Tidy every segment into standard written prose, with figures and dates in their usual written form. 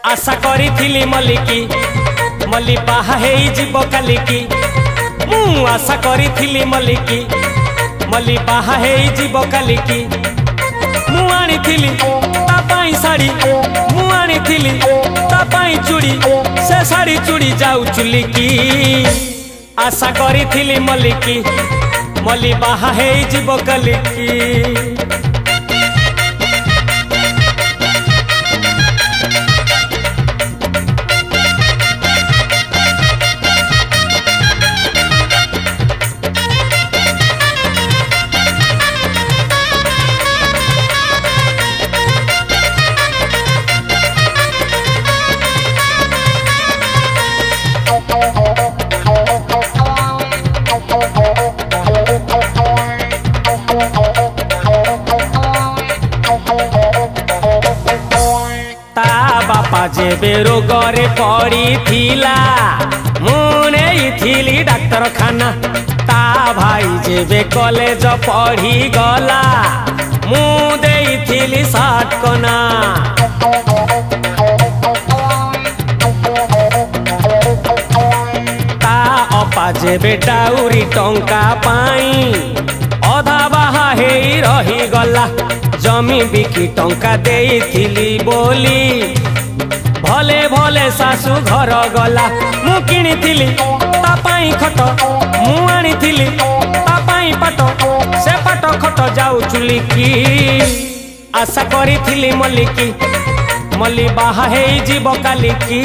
आशा करी मल्लिकी मल्ली बाहा जीव कालिकी मु आशा करी मल्लिकी मल्ली बाहा जीव कालिकी मु आनी शाड़ी मु आनी चूड़ी से शाड़ी चूड़ी जाऊ चुलिकी आशा करी मल्लिकी मल्ली बाहा जीव कालिकी। बापा जेबे रोगरे पड़ी थिला मुने थी डाक्तर खाना ता भाई जेबे कॉलेज पढ़ी गला मु देइथिली 60 कना ता अपा जेबे डाउरी टंका पाई अधा बाहा हेई रही गला जमी बिकी टंका देइथिली बोली भले भले सासु घर गला मु किनिथिली ता पाई खट मु आनिथिली ता पाई पाट से पाट खट जाऊ चुलिकी आशा करिथिली मल्लिकी मल्ली बाहा हेई जीव कालिकी।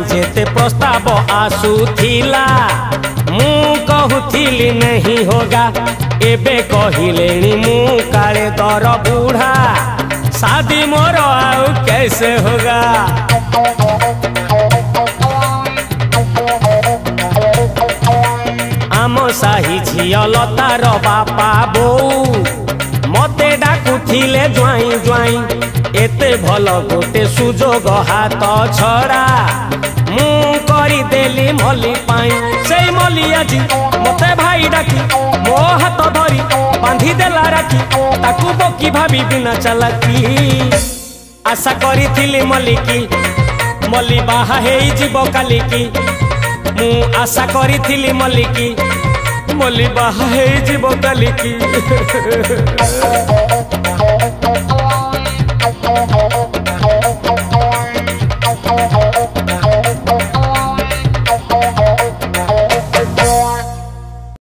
जेते प्रस्ताव आसुथिला मु कहूथिली नहीं होगा एबे कहिलेनी मु काले दर बूढ़ा शादी मोर आउ कैसे होगा। आम साही झिया लतार बापा बोऊ मते डाकुथिले ज्वाई ज्वाई एते भल गोटे सुजोग हाथ छड़ा मु करी देली मल्ली पाई से मल्ली आजी मते भाई डाकी मो हाथ धरी बांधी देला राखी ताकू बकी भाभी बिना चलाकी आशा करी मल्लिकी मल्ली बाहा हेई जीव कालिकी मु आशा करी मल्लिकी मल्ली बाहा हेई जीव कालिकी।